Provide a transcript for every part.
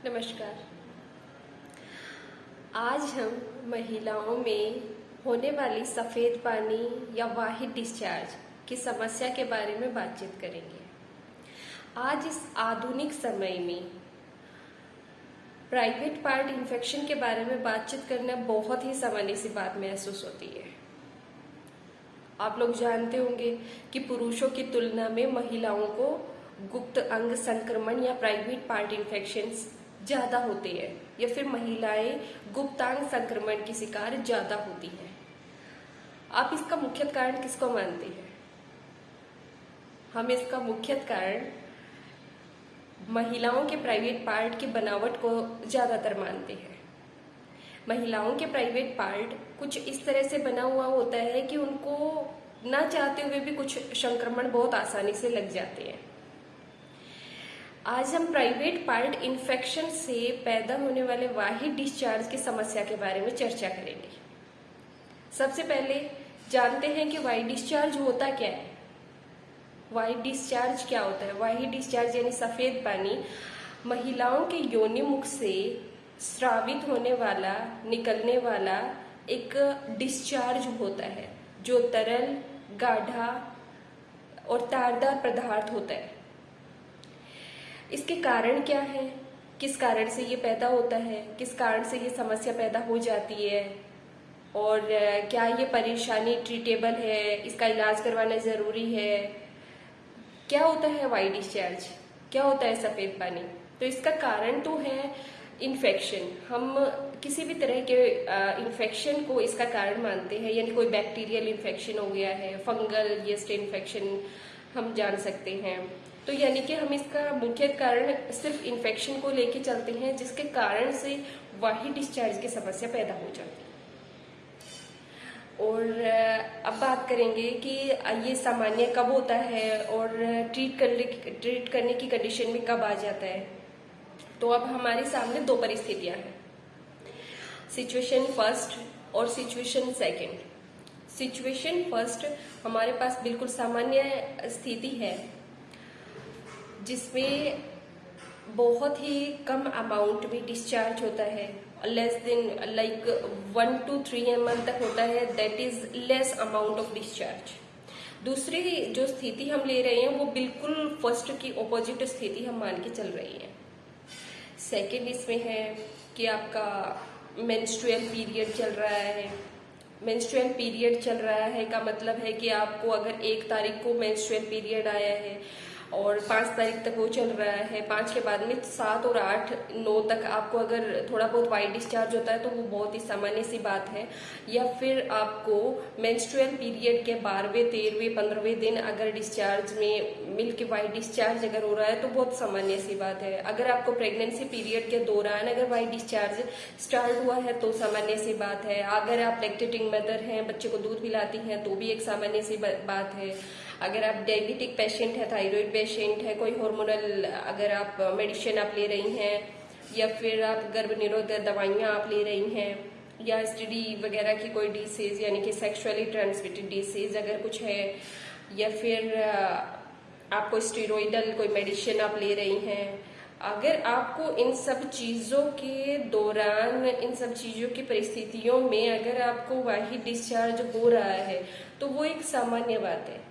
नमस्कार। आज हम महिलाओं में होने वाली सफ़ेद पानी या वाहिड डिस्चार्ज की समस्या के बारे में बातचीत करेंगे। आज इस आधुनिक समय में प्राइवेट पार्ट इन्फेक्शन के बारे में बातचीत करना बहुत ही सामान्य सी बात महसूस होती है। आप लोग जानते होंगे कि पुरुषों की तुलना में महिलाओं को गुप्त अंग संक्रमण या प्राइवेट पार्ट इन्फेक्शंस ज्यादा होते हैं, या फिर महिलाएं गुप्तांग संक्रमण की शिकार ज्यादा होती हैं। आप इसका मुख्य कारण किसको मानते हैं? हम इसका मुख्य कारण महिलाओं के प्राइवेट पार्ट की बनावट को ज्यादातर मानते हैं। महिलाओं के प्राइवेट पार्ट कुछ इस तरह से बना हुआ होता है कि उनको ना चाहते हुए भी कुछ संक्रमण बहुत आसानी से लग जाते हैं। आज हम प्राइवेट पार्ट इन्फेक्शन से पैदा होने वाले वाहिड डिस्चार्ज की समस्या के बारे में चर्चा करेंगे। सबसे पहले जानते हैं कि वाहिड डिस्चार्ज होता क्या है। वाहिड डिस्चार्ज क्या होता है? वाहिड डिस्चार्ज यानी सफेद पानी महिलाओं के योनि मुख से स्रावित होने वाला, निकलने वाला एक डिस्चार्ज होता है जो तरल, गाढ़ा और तारदार पदार्थ होता है। इसके कारण क्या है? किस कारण से ये पैदा होता है? किस कारण से ये समस्या पैदा हो जाती है? और क्या ये परेशानी ट्रीटेबल है? इसका इलाज करवाना जरूरी है? क्या होता है वाइड डिस्चार्ज? क्या होता है सफेद पानी? तो इसका कारण तो है इन्फेक्शन। हम किसी भी तरह के इन्फेक्शन को इसका कारण मानते हैं, यानी कोई बैक्टीरियल इन्फेक्शन हो गया है, फंगल यीस्ट इन्फेक्शन हम जान सकते हैं। तो यानी कि हम इसका मुख्य कारण सिर्फ इन्फेक्शन को लेके चलते हैं, जिसके कारण से वाहिड डिस्चार्ज की समस्या पैदा हो जाती है। और अब बात करेंगे कि ये सामान्य कब होता है और ट्रीट करने की कंडीशन में कब आ जाता है। तो अब हमारे सामने दो परिस्थितियां हैं, सिचुएशन फर्स्ट और सिचुएशन सेकंड। सिचुएशन फर्स्ट हमारे पास बिल्कुल सामान्य स्थिति है जिसमें बहुत ही कम अमाउंट में डिस्चार्ज होता है, less than like 1 to 3 ml तक होता है, that is less amount of discharge. दूसरी जो स्थिति हम ले रहे हैं वो बिल्कुल फर्स्ट की ऑपोजिट स्थिति हम मान के चल रही है। सेकेंड इसमें है कि आपका मेंस्ट्रुअल पीरियड चल रहा है। मेंस्ट्रुअल पीरियड चल रहा है का मतलब है कि आपको अगर 1 तारीख को मेंस्ट्रुअल पीरियड आया है और 5 तारीख तक वो चल रहा है, 5 के बाद में 7 और 8, 9 तक आपको अगर थोड़ा बहुत वाइड डिस्चार्ज होता है तो वो बहुत ही सामान्य सी बात है। या फिर आपको मेंस्ट्रुअल पीरियड के 12वें, 13वें, 15वें दिन अगर डिस्चार्ज में मिल्क वाइड डिस्चार्ज अगर हो रहा है तो बहुत सामान्य सी बात है। अगर आपको प्रेगनेंसी पीरियड के दौरान अगर वाइड डिस्चार्ज स्टार्ट हुआ है तो सामान्य सी बात है। अगर आप लैक्टेटिंग मदर हैं, बच्चे को दूध पिलाती हैं, तो भी एक सामान्य सी बात है। अगर आप डायबिटिक पेशेंट है, थायराइड पेशेंट है, कोई हार्मोनल अगर आप मेडिसिन आप ले रही हैं, या फिर आप गर्भ निरोधक दवाइयाँ आप ले रही हैं, या एसटीडी वगैरह की कोई डिसीज यानी कि सेक्सुअली ट्रांसमिटेड डिसीज अगर कुछ है, या फिर आपको स्टेरॉइडल कोई मेडिसिन आप ले रही हैं, अगर आपको इन सब चीज़ों के दौरान, इन सब चीज़ों की परिस्थितियों में अगर आपको वाहिड डिस्चार्ज हो रहा है तो वो एक सामान्य बात है।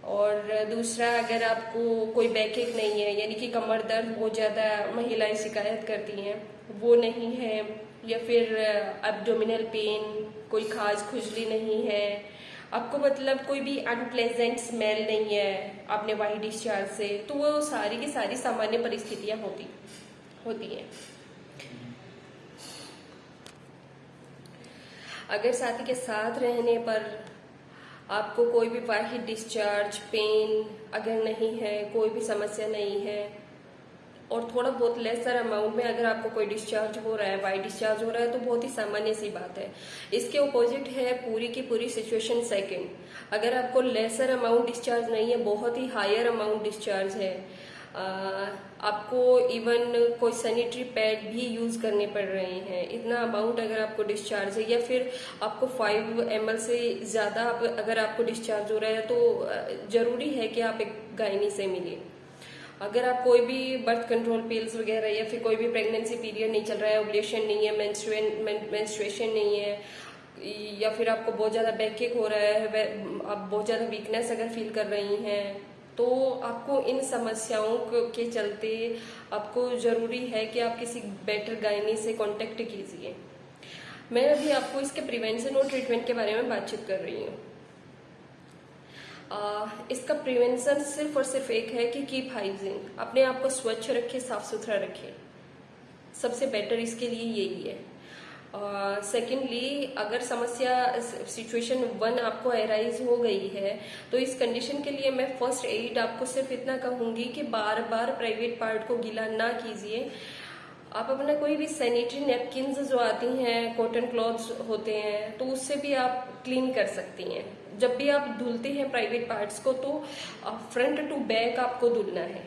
और दूसरा, अगर आपको कोई बैकएक नहीं है, यानी कि कमर दर्द बहुत ज़्यादा महिलाएं शिकायत करती हैं, वो नहीं है, या फिर एब्डोमिनल पेन, कोई खाज खुजली नहीं है, आपको मतलब कोई भी अनप्लेजेंट स्मेल नहीं है आपने वाहिड डिस्चार्ज से, तो वो सारी की सारी सामान्य परिस्थितियां होती हैं। अगर साथी के साथ रहने पर आपको कोई भी वाहिड डिस्चार्ज, पेन अगर नहीं है, कोई भी समस्या नहीं है, और थोड़ा बहुत लेसर अमाउंट में अगर आपको कोई डिस्चार्ज हो रहा है, वाइड डिस्चार्ज हो रहा है, तो बहुत ही सामान्य सी बात है। इसके ऑपोजिट है पूरी की पूरी सिचुएशन सेकंड। अगर आपको लेसर अमाउंट डिस्चार्ज नहीं है, बहुत ही हायर अमाउंट डिस्चार्ज है, आपको इवन कोई सैनिटरी पैड भी यूज करने पड़ रहे हैं, इतना अमाउंट अगर आपको डिस्चार्ज है, या फिर आपको 5 ml से ज्यादा अगर आपको डिस्चार्ज हो रहा है, तो जरूरी है कि आप एक गायनी से मिलिए। अगर आप कोई भी बर्थ कंट्रोल पिल्स वगैरह या फिर कोई भी प्रेगनेंसी पीरियड नहीं चल रहा है, ओवुलेशन नहीं है, मेंस्ट्रुएशन नहीं है, या फिर आपको बहुत ज़्यादा बैक एक हो रहा है, आप बहुत ज़्यादा वीकनेस अगर फील कर रही हैं, तो आपको इन समस्याओं के चलते आपको ज़रूरी है कि आप किसी बेटर गायनी से कांटेक्ट कीजिए। मैं अभी आपको इसके प्रिवेंशन और ट्रीटमेंट के बारे में बातचीत कर रही हूँ। इसका प्रिवेंशन सिर्फ और सिर्फ एक है कि कीप हाइजीन, अपने आप को स्वच्छ रखें, साफ सुथरा रखें। सबसे बेटर इसके लिए यही है। सेकेंडली, अगर समस्या सिचुएशन 1 आपको अराइज हो गई है तो इस कंडीशन के लिए मैं फर्स्ट एड आपको सिर्फ इतना कहूंगी कि बार बार प्राइवेट पार्ट को गीला ना कीजिए। आप अपना कोई भी सैनिटरी नैपकिन्स जो आती हैं, कॉटन क्लॉथ्स होते हैं, तो उससे भी आप क्लीन कर सकती हैं। जब भी आप धुलते हैं प्राइवेट पार्ट्स को तो फ्रंट टू बैक आपको धुलना है,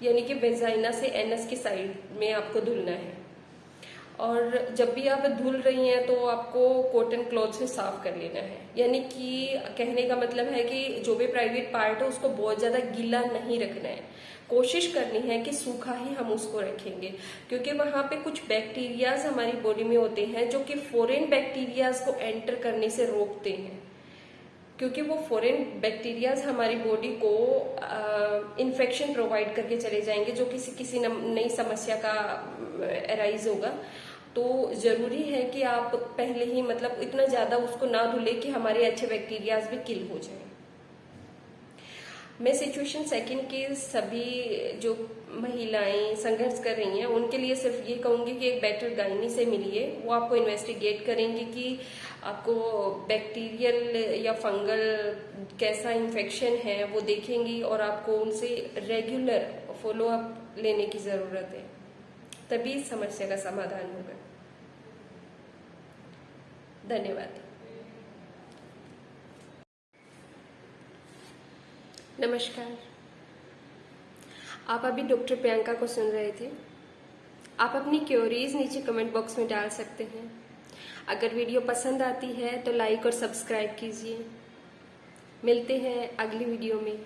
यानी कि वेजाइना से एनस की साइड में आपको धुलना है। और जब भी आप धुल रही हैं तो आपको कॉटन क्लॉथ से साफ कर लेना है। यानी कि कहने का मतलब है कि जो भी प्राइवेट पार्ट है उसको बहुत ज्यादा गीला नहीं रखना है, कोशिश करनी है कि सूखा ही हम उसको रखेंगे, क्योंकि वहां पे कुछ बैक्टीरियाज हमारी बॉडी में होते हैं जो कि फॉरेन बैक्टीरियाज को एंटर करने से रोकते हैं, क्योंकि वो फॉरेन बैक्टीरियाज हमारी बॉडी को इन्फेक्शन प्रोवाइड करके चले जाएंगे, जो किसी नई समस्या का अराइज होगा। तो जरूरी है कि आप पहले ही मतलब इतना ज्यादा उसको ना धुले कि हमारे अच्छे बैक्टीरियाज भी किल हो जाए। मैं सिचुएशन सेकंड के सभी जो महिलाएं संघर्ष कर रही हैं उनके लिए सिर्फ ये कहूंगी कि एक बेटर गायनी से मिलिए। वो आपको इन्वेस्टिगेट करेंगे कि आपको बैक्टीरियल या फंगल कैसा इन्फेक्शन है वो देखेंगी, और आपको उनसे रेगुलर फॉलो अप लेने की जरूरत है, तभी इस समस्या का समाधान होगा। धन्यवाद। नमस्कार, आप अभी डॉक्टर प्रियंका को सुन रहे थे। आप अपनी क्वेरीज नीचे कमेंट बॉक्स में डाल सकते हैं। अगर वीडियो पसंद आती है तो लाइक और सब्सक्राइब कीजिए। मिलते हैं अगली वीडियो में।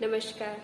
नमस्कार।